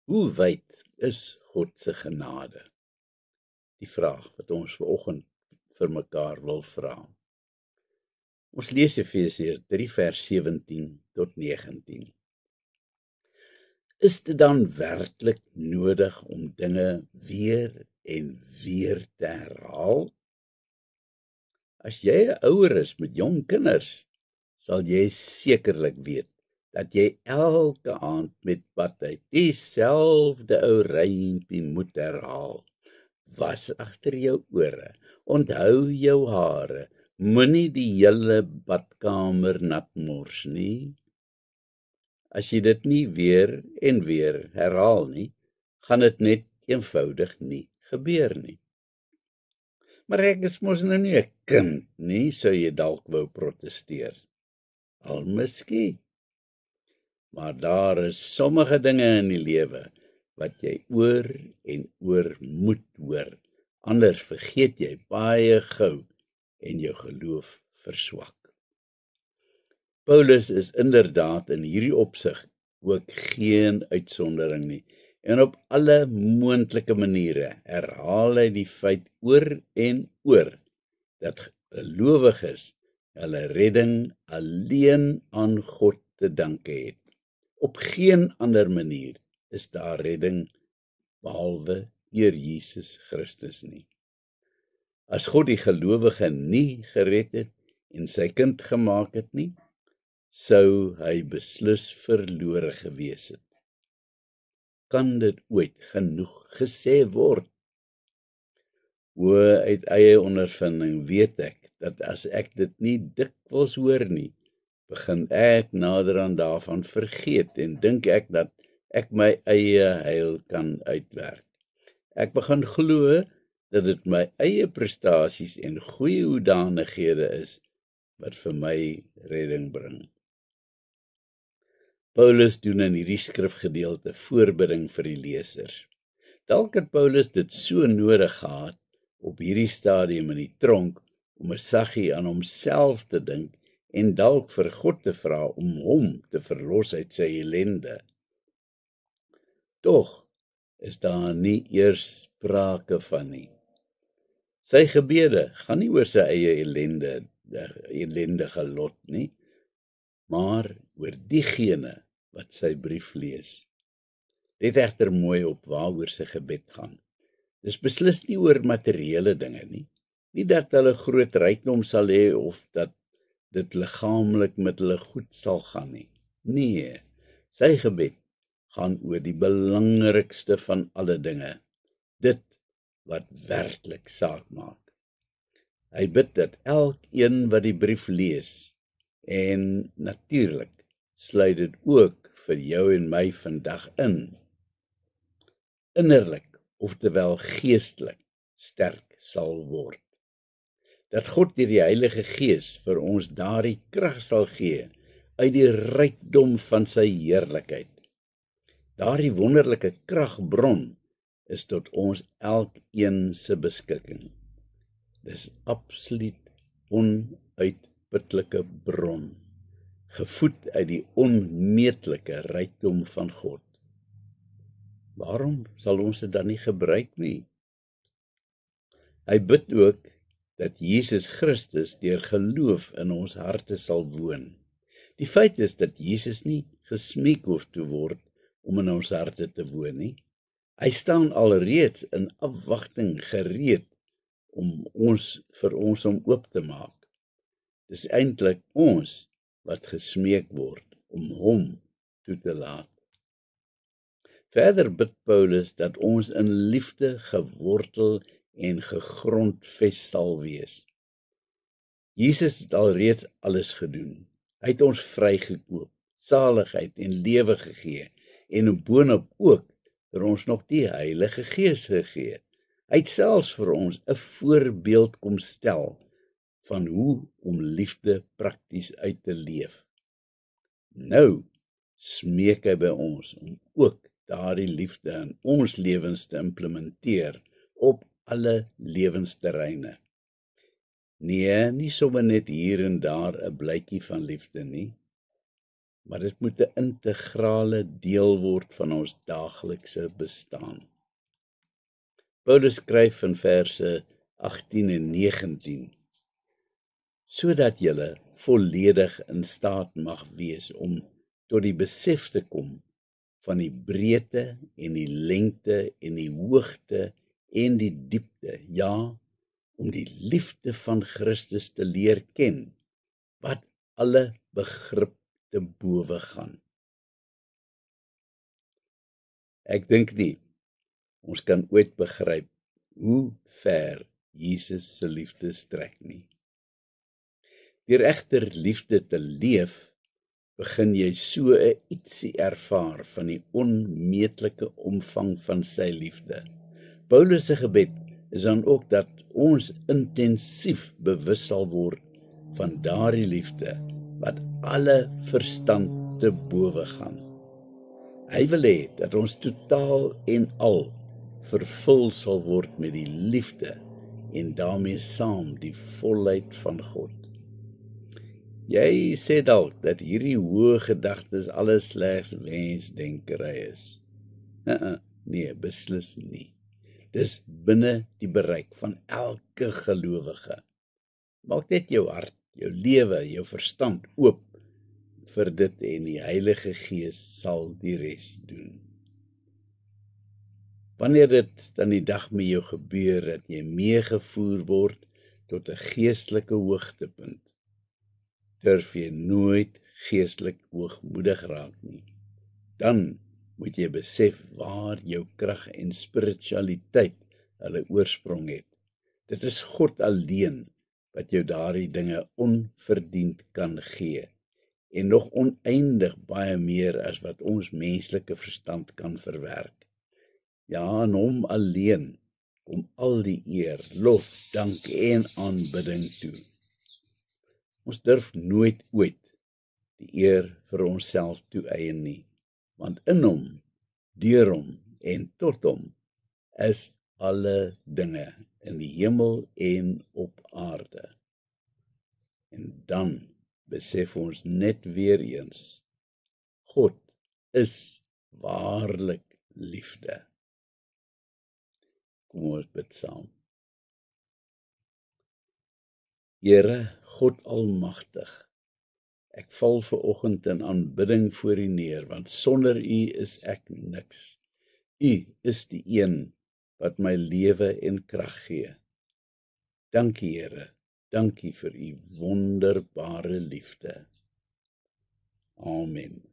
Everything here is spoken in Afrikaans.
Hoe wyd is God se genade? Die vraag wat ons vanoggend vir mekaar wil vra. Ons lees Efesiërs 3 vers 17 tot 19. Is dit dan werklik nodig om dinge weer en weer te herhaal? As jy 'n ouer is met jong kinders, sal jy sekerlik weet dat jy elke aand met badtyd dieselfde ou rympie moet herhaal. Was agter jou ore, onthou jou hare, moenie die hele badkamer nat mors nie. As jy dit nie weer en weer herhaal nie, gaan dit net eenvoudig nie gebeur nie. Maar ek is mos nou nie 'n kind nie, sou jy dalk wou protesteer. Al miskien. Maar daar is sommige dinge in die lewe wat jy oor en oor moet hoor. Anders vergeet jy baie gou en jou geloof verswak. Paulus is inderdaad in hierdie opsig ook geen uitsondering nie. En op alle moontlike maniere herhaal hy die feit oor en oor dat gelowiges hulle redding alleen aan God te danke het. Op geen ander manier is daar redding behalwe deur Jesus Christus nie. As God die gelowige nie gered het en sy kind gemaak het nie, sou hy beslis verlore gewees het. Kan dit ooit genoeg gesê word? Uit eie ondervinding weet ek dat as ek dit nie dikwels hoor nie, begin ek naderhand daarvan vergeet en dink ek dat ek my eie heil kan uitwerk. Ek begin glo dat dit my eie prestasies en goeie hoedanighede is wat vir my redding bring. Paulus doen in hierdie skrifgedeelte voorbidding vir die lesers. Dalk het Paulus dit so nodig gehad op hierdie stadium in die tronk om 'n saggie aan homself te dink en dalk vir God te vra om hom te verlos uit sy ellende. Tog is daar nie eers sprake van nie. Sy gebede gaan nie oor sy eie ellendige lot nie, maar oor diegene wat sy brief lees. Let egter mooi op waaroor sy gebed gaan. Dis beslis nie oor materiële dinge nie. Nie dat hulle groot rykdom sal hê of dat dit liggaamlik met hulle goed sal gaan nie. Nee, sy gebed gaan oor die belangrikste van alle dinge, dit wat werklik saak maak. Hy bid dat elkeen wat die brief lees, en natuurlik sluit dit ook vir jou en my vandag in, innerlik, oftewel geestelik, sterk sal word. Dat God deur die Heilige Gees vir ons daardie krag sal gee uit die rykdom van sy heerlikheid. Daardie wonderlike kragbron is tot ons elkeen se beskikking. Dis absoluut onuitputlike bron, gevoed uit die onmeetlike rykdom van God. Waarom sal ons dit dan nie gebruik nie? Hy bid ook dat Jesus Christus deur geloof in ons harte sal woon. Die feit is dat Jesus nie gesmeek hoef te word om in ons harte te woon nie. Hy staan alreeds in afwagting gereed om vir ons om oop te maak. Dis eintlik ons wat gesmeek word om hom toe te laat. Verder bid Paulus dat ons in liefde gewortel en gegrondves sal wees. Jesus het alreeds alles gedoen. Hy het ons vrygekoop, saligheid en lewe gegee en boonop ook vir ons nog die Heilige Gees gegee. Hy het selfs vir ons 'n voorbeeld kom stel van hoe om liefde prakties uit te leef. Nou smeek hy by ons om ook daardie liefde in ons lewens te implementeer op alle lewensterreine. Nee, nie sommer net hier en daar 'n blytjie van liefde nie. maar dit moet 'n integrale deel word van ons daaglikse bestaan. Paulus skryf in verse 18 en 19, sodat julle volledig in staat mag wees om tot die besef te kom van die breedte en die lengte en die hoogte en die diepte, ja, om die liefde van Christus te leer ken, wat alle begrip te bowe gaan. Ek dink nie, ons kan ooit begryp hoe ver Jesus se liefde strek nie. Deur egter liefde te leef, begin jy so 'n ietsie ervaar van die onmeetlike omvang van sy liefde. Paulus se gebed is dan ook dat ons intensief bewus sal word van daardie liefde wat alle verstand te bowe gaan. Hy wil hê dat ons totaal en al vervul sal word met die liefde en daarmee saam die volheid van God. Jy sê dalk dat hierdie hoë gedagtes alles slegs wensdenkery is. Nee, beslis nie. Dis binne die bereik van elke gelowige. Maak net jou hart, jou lewe, jou verstand oop vir dit en die Heilige Gees sal die res doen. Wanneer dit dan die dag met jou gebeur dat jy meegevoer word tot 'n geestelike hoogtepunt, durf jy nooit geestelik hoogmoedig raak nie. Dan moet jy besef waar jou krag en spiritualiteit hulle oorsprong het. Dit is God alleen wat jou daardie dinge onverdiend kan gee en nog oneindig baie meer as wat ons menslike verstand kan verwerk. Ja, aan hom alleen kom al die eer, lof, dank en aanbidding toe. Ons durf nooit ooit die eer vir onsself toeëien nie, want in hom, deur hom en tot hom is alle dinge in die hemel en op aarde. En dan besef ons net weer eens, God is waarlik liefde. Kom ons bid saam. Here, God almagtig, ek val vanoggend in aanbidding voor U neer, want sonder U is ek niks. U is die een wat my lewe en krag gee. Dankie, Here, dankie vir U wonderbare liefde. Amen.